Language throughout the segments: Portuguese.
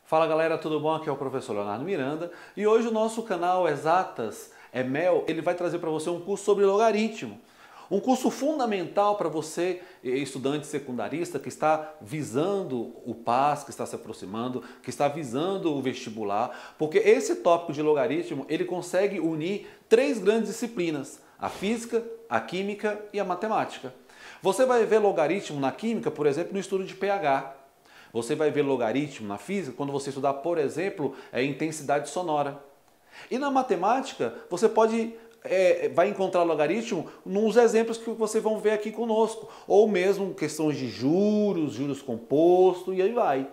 Fala galera, tudo bom? Aqui é o professor Leonardo Miranda e hoje o nosso canal Exatas é Mel, ele vai trazer para você um curso sobre logaritmo. Um curso fundamental para você, estudante secundarista, que está visando o PAS, que está se aproximando, que está visando o vestibular, porque esse tópico de logaritmo, ele consegue unir três grandes disciplinas, a física, a química e a matemática. Você vai ver logaritmo na química, por exemplo, no estudo de pH. Você vai ver logaritmo na física quando você estudar, por exemplo, intensidade sonora. E na matemática, você vai encontrar logaritmo nos exemplos que vocês vão ver aqui conosco. Ou mesmo questões de juros, juros compostos e aí vai.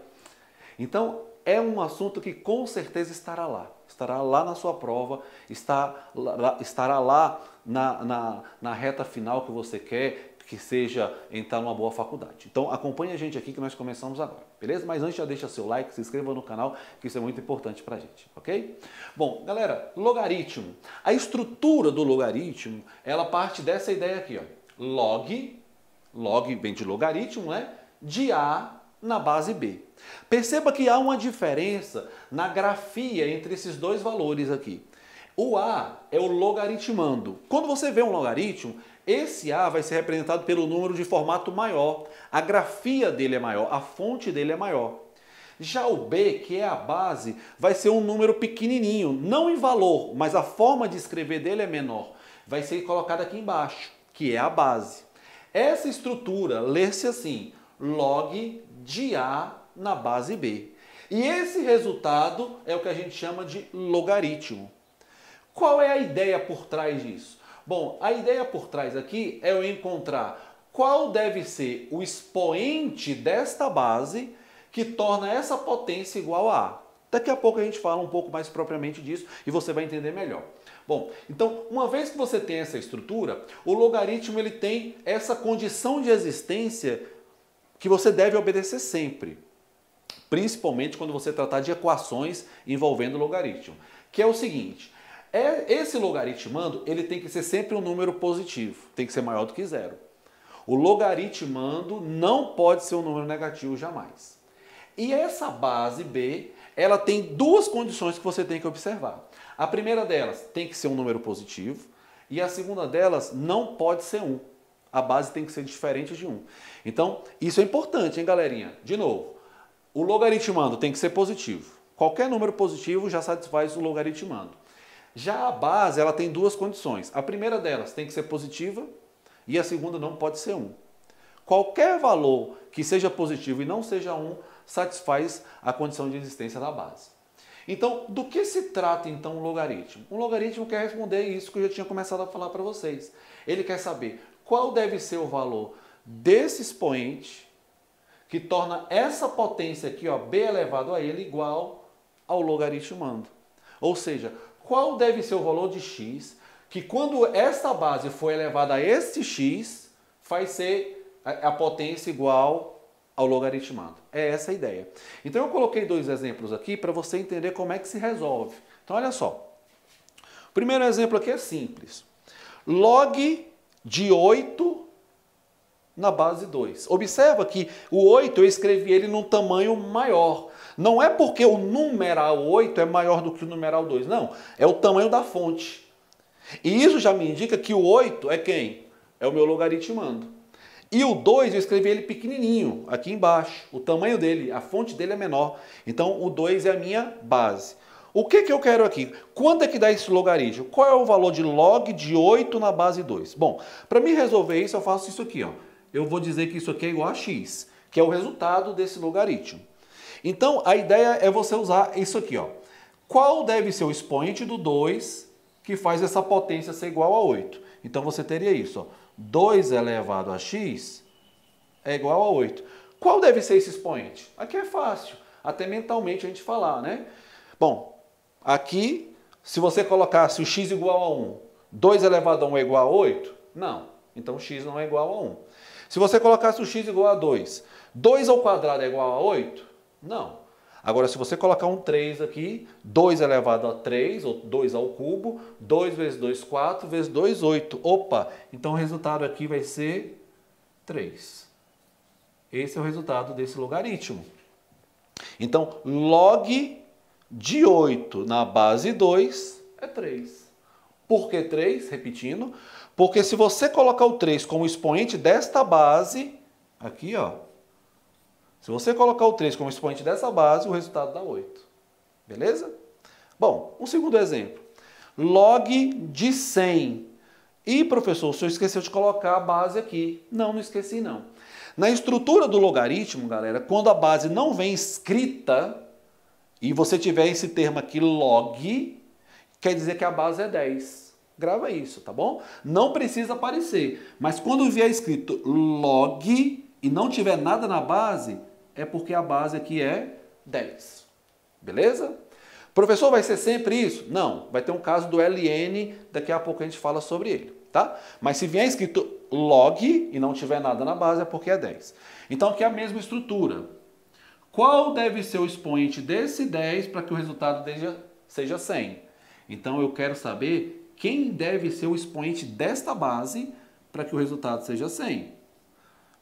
Então, é um assunto que com certeza estará lá. Estará lá na sua prova, estará lá na reta final que você quer, que seja entrar numa boa faculdade. Então acompanhe a gente aqui que nós começamos agora, beleza? Mas antes já deixa seu like, se inscreva no canal, que isso é muito importante pra gente, ok? Bom, galera, logaritmo. A estrutura do logaritmo, ela parte dessa ideia aqui, ó. Log vem de logaritmo, né? De A na base B. Perceba que há uma diferença na grafia entre esses dois valores aqui. O A é o logaritmando. Quando você vê um logaritmo, esse A vai ser representado pelo número de formato maior. A grafia dele é maior, a fonte dele é maior. Já o B, que é a base, vai ser um número pequenininho, não em valor, mas a forma de escrever dele é menor. Vai ser colocado aqui embaixo, que é a base. Essa estrutura lê-se assim, log de A na base B. E esse resultado é o que a gente chama de logaritmo. Qual é a ideia por trás disso? Bom, a ideia por trás aqui é eu encontrar qual deve ser o expoente desta base que torna essa potência igual a A. Daqui a pouco a gente fala um pouco mais propriamente disso e você vai entender melhor. Bom, então, uma vez que você tem essa estrutura, o logaritmo ele tem essa condição de existência que você deve obedecer sempre. Principalmente quando você tratar de equações envolvendo logaritmo. Que é o seguinte, esse logaritmando ele tem que ser sempre um número positivo, tem que ser maior do que zero. O logaritmando não pode ser um número negativo jamais. E essa base B, ela tem duas condições que você tem que observar. A primeira delas tem que ser um número positivo e a segunda delas não pode ser 1. A base tem que ser diferente de 1. Então, isso é importante, hein, galerinha? De novo, o logaritmando tem que ser positivo. Qualquer número positivo já satisfaz o logaritmando. Já a base, ela tem duas condições. A primeira delas tem que ser positiva e a segunda não pode ser 1. Qualquer valor que seja positivo e não seja 1 satisfaz a condição de existência da base. Então, do que se trata então um logaritmo? Um logaritmo quer responder isso que eu já tinha começado a falar para vocês. Ele quer saber qual deve ser o valor desse expoente que torna essa potência aqui, ó, b elevado a ele, igual ao logaritmando. Ou seja, qual deve ser o valor de x, que quando esta base for elevada a esse x, vai ser a potência igual ao logaritmado. É essa a ideia. Então eu coloquei dois exemplos aqui para você entender como é que se resolve. Então olha só. O primeiro exemplo aqui é simples. Log de 8 na base 2. Observa que o 8 eu escrevi ele num tamanho maior. Não é porque o numeral 8 é maior do que o numeral 2, não. É o tamanho da fonte. E isso já me indica que o 8 é quem? É o meu logaritmando. E o 2 eu escrevi ele pequenininho, aqui embaixo. O tamanho dele, a fonte dele é menor. Então o 2 é a minha base. O que eu quero aqui? Quanto é que dá esse logaritmo? Qual é o valor de log de 8 na base 2? Bom, para me resolver isso eu faço isso aqui, ó. Eu vou dizer que isso aqui é igual a x, que é o resultado desse logaritmo. Então, a ideia é você usar isso aqui, ó. Qual deve ser o expoente do 2 que faz essa potência ser igual a 8? Então, você teria isso, ó. 2 elevado a x é igual a 8. Qual deve ser esse expoente? Aqui é fácil, até mentalmente a gente falar, né? Bom, aqui, se você colocasse o x igual a 1, 2 elevado a 1 é igual a 8? Não. Então, x não é igual a 1. Se você colocasse o x igual a 2, 2 ao quadrado é igual a 8? Não. Agora, se você colocar um 3 aqui, 2 elevado a 3, ou 2 ao cubo, 2 vezes 2, 4, vezes 2, 8. Opa! Então, o resultado aqui vai ser 3. Esse é o resultado desse logaritmo. Então, log de 8 na base 2 é 3. Por que 3? Repetindo. Porque se você colocar o 3 como expoente desta base, aqui ó, se você colocar o 3 como expoente dessa base, o resultado dá 8. Beleza? Bom, um segundo exemplo. Log de 100. E, professor, o senhor esqueceu de colocar a base aqui. Não esqueci não. Na estrutura do logaritmo, galera, quando a base não vem escrita, e você tiver esse termo aqui, log, quer dizer que a base é 10. Grava isso, tá bom? Não precisa aparecer. Mas quando vier escrito log e não tiver nada na base, é porque a base aqui é 10. Beleza? Professor, vai ser sempre isso? Não. Vai ter um caso do ln, daqui a pouco a gente fala sobre ele, tá? Mas se vier escrito log e não tiver nada na base, é porque é 10. Então aqui é a mesma estrutura. Qual deve ser o expoente desse 10 para que o resultado seja 100? Então eu quero saber quem deve ser o expoente desta base para que o resultado seja 100.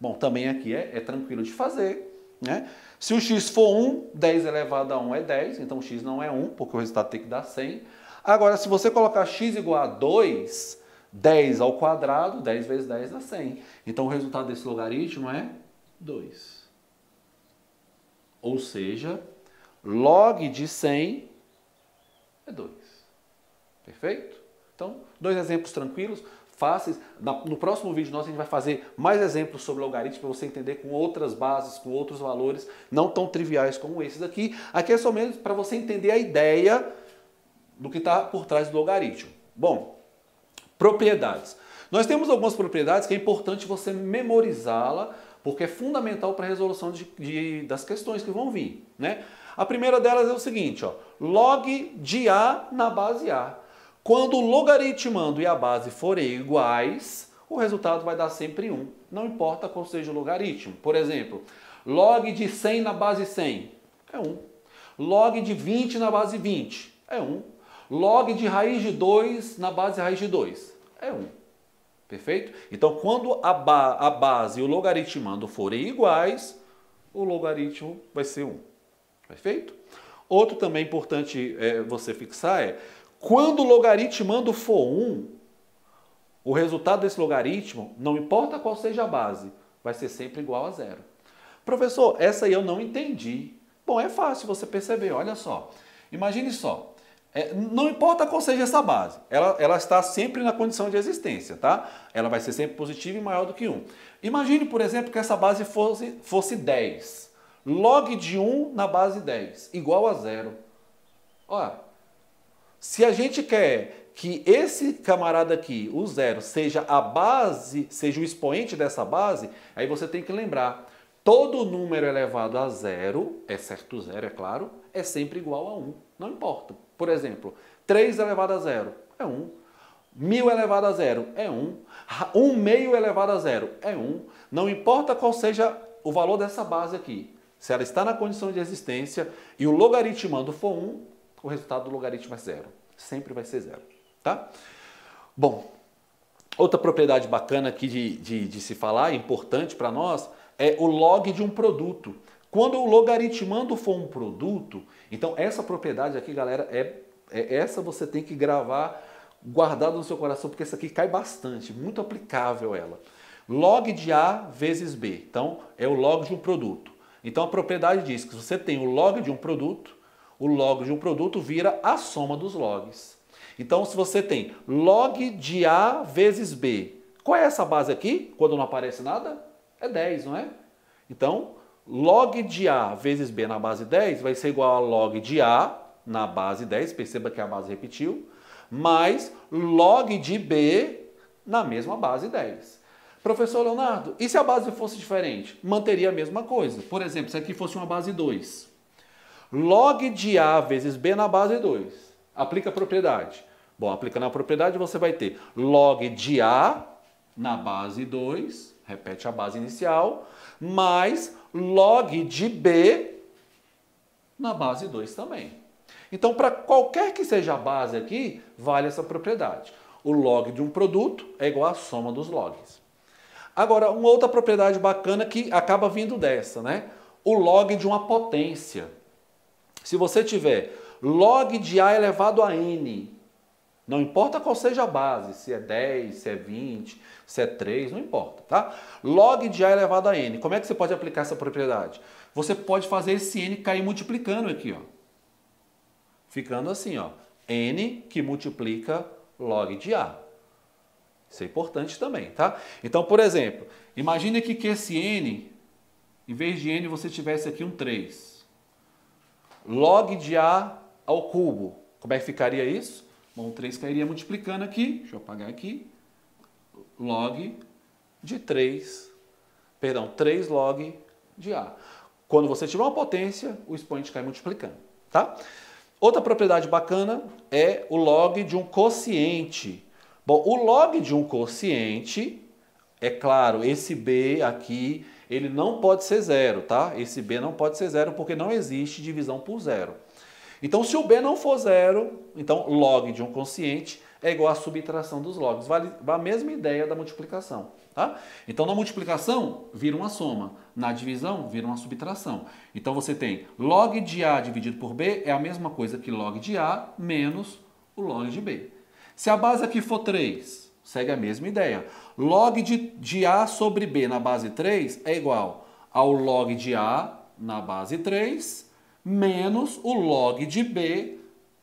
Bom, também aqui é tranquilo de fazer, né? Se o x for 1, 10 elevado a 1 é 10, então o x não é 1, porque o resultado tem que dar 100. Agora, se você colocar x igual a 2, 10 ao quadrado, 10 vezes 10 dá 100. Então o resultado desse logaritmo é 2. Ou seja, log de 100 é 2. Perfeito? Então, dois exemplos tranquilos, fáceis. No próximo vídeo nosso a gente vai fazer mais exemplos sobre logaritmo para você entender com outras bases, com outros valores, não tão triviais como esses aqui. Aqui é somente para você entender a ideia do que está por trás do logaritmo. Bom, propriedades. Nós temos algumas propriedades que é importante você memorizá-la, porque é fundamental para a resolução das questões que vão vir, né? A primeira delas é o seguinte, ó, log de A na base A. Quando o logaritmando e a base forem iguais, o resultado vai dar sempre 1. Não importa qual seja o logaritmo. Por exemplo, log de 100 na base 100 é 1. Log de 20 na base 20 é 1. Log de raiz de 2 na base raiz de 2 é 1. Perfeito? Então, quando a base e o logaritmando forem iguais, o logaritmo vai ser 1. Perfeito? Outro também importante você fixar é, quando o logaritmando for 1, o resultado desse logaritmo, não importa qual seja a base, vai ser sempre igual a 0. Professor, essa aí eu não entendi. Bom, é fácil você perceber, olha só. Imagine só. Não importa qual seja essa base, ela está sempre na condição de existência, tá? Ela vai ser sempre positiva e maior do que 1. Imagine, por exemplo, que essa base fosse 10. Log de 1 na base 10, igual a 0. Olha, se a gente quer que esse camarada aqui, o 0, seja a base, seja o expoente dessa base, aí você tem que lembrar, todo número elevado a 0, exceto 0, é claro, é sempre igual a 1. Não importa. Por exemplo, 3 elevado a 0 é 1. 1000 elevado a 0 é 1. 1 meio elevado a 0 é 1. Não importa qual seja o valor dessa base aqui. Se ela está na condição de existência e o logaritmando for 1, o resultado do logaritmo é 0. Sempre vai ser 0. Tá? Bom, outra propriedade bacana aqui de se falar, importante para nós, é o log de um produto. Quando o logaritmando for um produto, então essa propriedade aqui, galera, essa você tem que gravar, guardado no seu coração, porque essa aqui cai bastante, muito aplicável ela. Log de A vezes B, então é o log de um produto. Então a propriedade diz que se você tem o log de um produto, o log de um produto vira a soma dos logs. Então se você tem log de A vezes B, qual é essa base aqui, quando não aparece nada? É 10, não é? Então, log de A vezes B na base 10 vai ser igual a log de A na base 10, perceba que a base repetiu, mais log de B na mesma base 10. Professor Leonardo, e se a base fosse diferente? Manteria a mesma coisa. Por exemplo, se aqui fosse uma base 2. Log de A vezes B na base 2. Aplica a propriedade. Bom, aplicando a propriedade você vai ter log de A na base 2, repete a base inicial, mais log de B na base 2 também. Então, para qualquer que seja a base aqui, vale essa propriedade. O log de um produto é igual à soma dos logs. Agora, uma outra propriedade bacana que acaba vindo dessa, né? o log de uma potência. Se você tiver log de A elevado a N, não importa qual seja a base, se é 10, se é 20, se é 3, não importa, tá? Log de A elevado a N, como é que você pode aplicar essa propriedade? Você pode fazer esse N cair multiplicando aqui, ó. Ficando assim, ó. N que multiplica log de A. Isso é importante também, tá? Então, por exemplo, imagine aqui que esse N, em vez de N, você tivesse aqui um 3. Log de A ao cubo. Como é que ficaria isso? Bom, o 3 cairia multiplicando aqui. Deixa eu apagar aqui. Log de 3. Perdão, 3 log de A. Quando você tiver uma potência, o expoente cai multiplicando, tá? Outra propriedade bacana é o log de um quociente. Bom, o log de um quociente, é claro, esse B aqui, ele não pode ser zero, tá? Esse B não pode ser zero porque não existe divisão por zero. Então, se o B não for zero, então log de um quociente é igual à subtração dos logs. Vale a mesma ideia da multiplicação, tá? Então, na multiplicação, vira uma soma. Na divisão, vira uma subtração. Então, você tem log de A dividido por B é a mesma coisa que log de A menos o log de B. Se a base aqui for 3, segue a mesma ideia. Log de A sobre B na base 3 é igual ao log de A na base 3 menos o log de B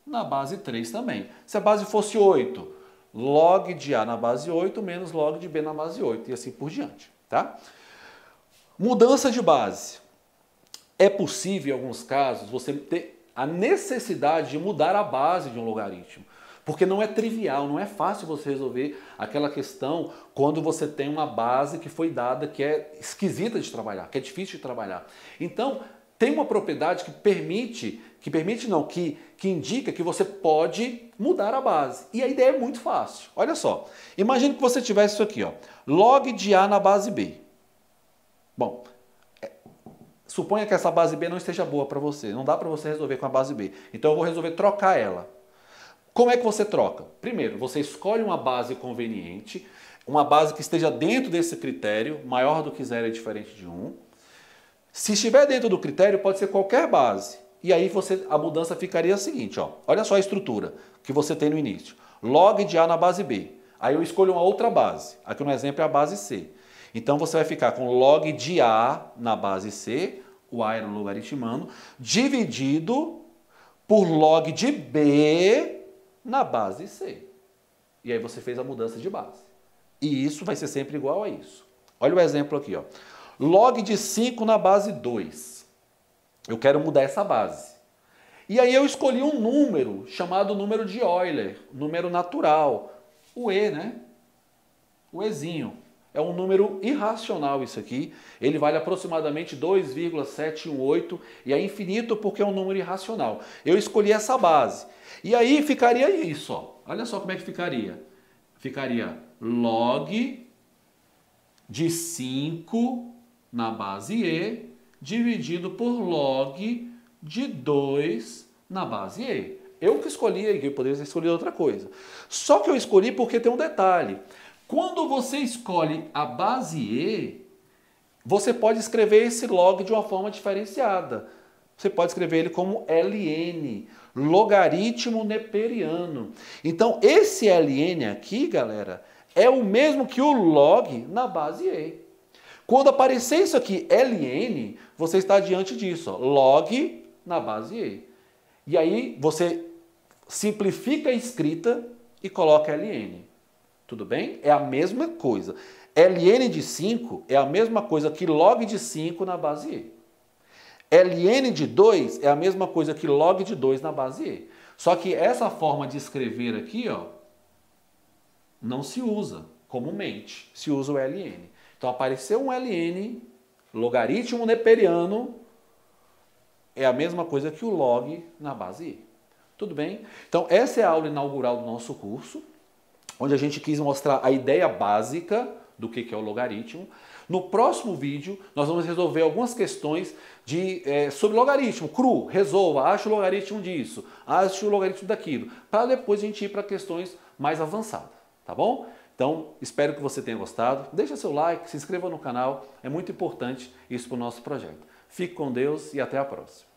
na base 3 também. Se a base fosse 8, log de A na base 8 menos log de B na base 8 e assim por diante, tá? Mudança de base. É possível, em alguns casos, você ter a necessidade de mudar a base de um logaritmo. Porque não é trivial, não é fácil você resolver aquela questão quando você tem uma base que foi dada que é esquisita de trabalhar, que é difícil de trabalhar. Então, tem uma propriedade que indica que você pode mudar a base. E a ideia é muito fácil. Olha só, imagine que você tivesse isso aqui, ó, log de A na base B. Bom, suponha que essa base B não esteja boa para você, não dá para você resolver com a base B. Então eu vou resolver trocar ela. Como é que você troca? Primeiro, você escolhe uma base conveniente, uma base que esteja dentro desse critério, maior do que 0 é diferente de 1. Se estiver dentro do critério, pode ser qualquer base. E aí a mudança ficaria a seguinte, ó. Olha só a estrutura que você tem no início. Log de A na base B. Aí eu escolho uma outra base. Aqui no exemplo é a base C. Então você vai ficar com log de A na base C, o A era o logaritmando, dividido por log de B na base C. E aí você fez a mudança de base. E isso vai ser sempre igual a isso. Olha o exemplo aqui, ó. Log de 5 na base 2. Eu quero mudar essa base. E aí eu escolhi um número chamado número de Euler, número natural. O E, né? O Ezinho. É um número irracional isso aqui. Ele vale aproximadamente 2,718 e é infinito porque é um número irracional. Eu escolhi essa base. E aí ficaria isso, ó. Olha só como é que ficaria. Ficaria log de 5 na base E dividido por log de 2 na base E. Eu que escolhi, eu poderia ter escolhido outra coisa. Só que eu escolhi porque tem um detalhe. Quando você escolhe a base E, você pode escrever esse log de uma forma diferenciada. Você pode escrever ele como ln, logaritmo neperiano. Então, esse ln aqui, galera, é o mesmo que o log na base E. Quando aparecer isso aqui, ln, você está diante disso, ó, log na base E. E aí, você simplifica a escrita e coloca ln. Tudo bem? É a mesma coisa. ln de 5 é a mesma coisa que log de 5 na base E. ln de 2 é a mesma coisa que log de 2 na base E. Só que essa forma de escrever aqui, ó, não se usa comumente. Se usa o ln. Então apareceu um ln, logaritmo neperiano, é a mesma coisa que o log na base E. Tudo bem? Então essa é a aula inaugural do nosso curso, onde a gente quis mostrar a ideia básica do que é o logaritmo. No próximo vídeo, nós vamos resolver algumas questões sobre logaritmo, cru, resolva, acha o logaritmo disso, acha o logaritmo daquilo, para depois a gente ir para questões mais avançadas, tá bom? Então, espero que você tenha gostado, deixa seu like, se inscreva no canal, é muito importante isso para o nosso projeto. Fique com Deus e até a próxima.